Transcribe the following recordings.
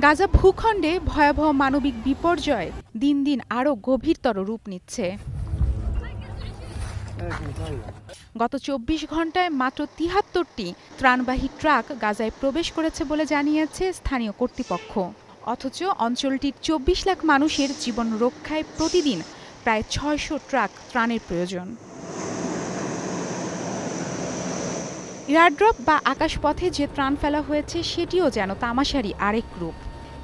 গাজা ভূখণ্ডে ভয়াবহ মানবিক বিপর্যয় দিন দিন আরও গভীরতর রূপ নিচ্ছে। গত ২৪ ঘন্টায় মাত্র ৭৩টি ত্রাণবাহী ট্রাক গাজায় প্রবেশ করেছে বলে জানিয়েছে স্থানীয় কর্তৃপক্ষ। অথচ অঞ্চলটির ২৪ লাখ মানুষের জীবন রক্ষায় প্রতিদিন প্রায় ৬০০ ট্রাক ত্রাণের প্রয়োজন। এয়ারড্রপ বা আকাশপথে যে ত্রাণ ফেলা হয়েছে সেটিও যেন তামাশারই আরেক রূপ।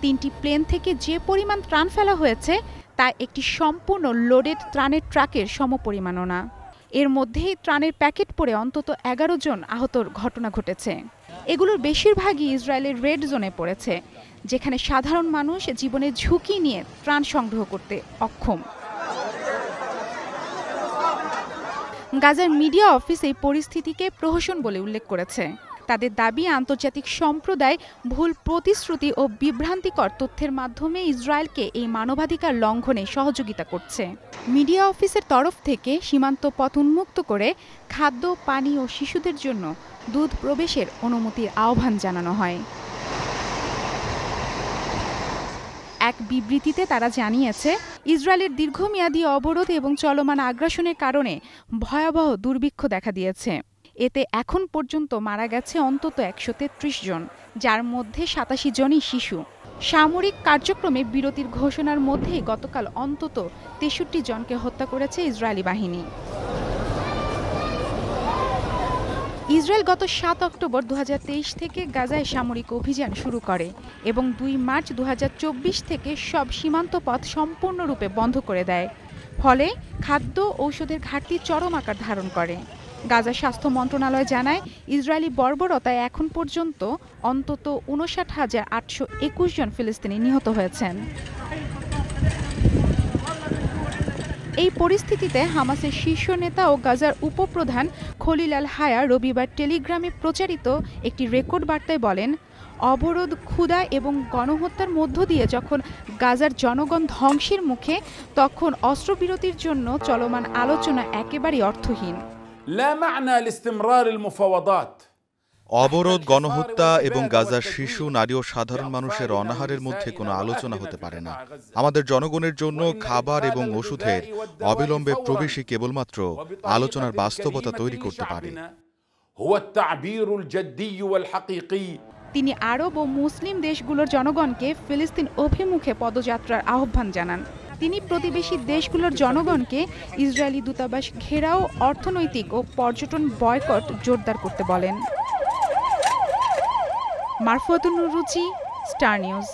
৩টি প্লেন থেকে যে পরিমাণ ত্রাণ ফেলা হয়েছে তা একটি সম্পূর্ণ লোডেড ত্রাণের ট্রাকের সমপরিমাণও না। এর মধ্যেই ত্রাণের প্যাকেট পড়ে অন্তত ১১ জন আহতর ঘটনা ঘটেছে। এগুলোর বেশিরভাগই ইসরায়েলের রেড জোনে পড়েছে, যেখানে সাধারণ মানুষ জীবনের ঝুঁকি নিয়ে ত্রাণ সংগ্রহ করতে অক্ষম। গাজার মিডিয়া অফিস এই পরিস্থিতিকে প্রহসন বলে উল্লেখ করেছে। তাদের দাবি, আন্তর্জাতিক সম্প্রদায় ভুল প্রতিশ্রুতি ও বিভ্রান্তিকর তথ্যের মাধ্যমে ইসরায়েলকে এই মানবাধিকার লঙ্ঘনে সহযোগিতা করছে। মিডিয়া অফিসের তরফ থেকে সীমান্ত পথ উন্মুক্ত করে খাদ্য, পানি ও শিশুদের জন্য দুধ প্রবেশের অনুমতির আহ্বান জানানো হয়। এক বিবৃতিতে তারা জানিয়েছে, ইসরায়েলের দীর্ঘমেয়াদী অবরোধ এবং চলমান আগ্রাসনের কারণে ভয়াবহ দুর্ভিক্ষ দেখা দিয়েছে। এতে এখন পর্যন্ত মারা গেছে অন্তত ১৩৩ জন, যার মধ্যে ৮৭ জনই শিশু। সামরিক কার্যক্রমে বিরতির ঘোষণার মধ্যেই গতকাল অন্তত ৬৩ জনকে হত্যা করেছে ইসরায়েলি বাহিনী। ইসরায়েল গত ৭ অক্টোবর ২০২৩ থেকে গাজায় সামরিক অভিযান শুরু করে এবং ২ মার্চ ২০২৪ থেকে সব সীমান্ত পথ সম্পূর্ণরূপে বন্ধ করে দেয়। ফলে খাদ্য, ঔষধের ঘাটতি চরম আকার ধারণ করে। গাজা স্বাস্থ্য মন্ত্রণালয় জানায়, ইসরায়েলি বর্বরতায় এখন পর্যন্ত অন্তত ৫৯,৮২১ জন ফিলিস্তিনি নিহত হয়েছেন। এই পরিস্থিতিতে হামাসের শীর্ষ নেতা ও গাজার উপপ্রধান খলিল আল হায়া রবিবার টেলিগ্রামে প্রচারিত একটি রেকর্ড বার্তায় বলেন, অবরোধ, ক্ষুধা এবং গণহত্যার মধ্য দিয়ে যখন গাজার জনগণ ধ্বংসের মুখে, তখন অস্ত্রবিরতির জন্য চলমান আলোচনা একেবারেই অর্থহীন। অবরোধ, গণহত্যা এবং গাজার শিশু, নারী ও সাধারণ মানুষের অনাহারের মধ্যে কোনো আলোচনা হতে পারে না। আমাদের জনগণের জন্য খাবার এবং ওষুধের অবিলম্বে প্রবেশই কেবলমাত্র আলোচনার বাস্তবতা তৈরি করতে পারে। তিনি আরব ও মুসলিম দেশগুলোর জনগণকে ফিলিস্তিন অভিমুখে পদযাত্রার আহ্বান জানান। তিনি প্রতিবেশী দেশগুলোর জনগণকে ইসরায়েলি দূতাবাস ঘেরাও, অর্থনৈতিক ও পর্যটন বয়কট জোরদার করতে বলেন। মারফুয়াতুন রুচি, স্টার নিউজ।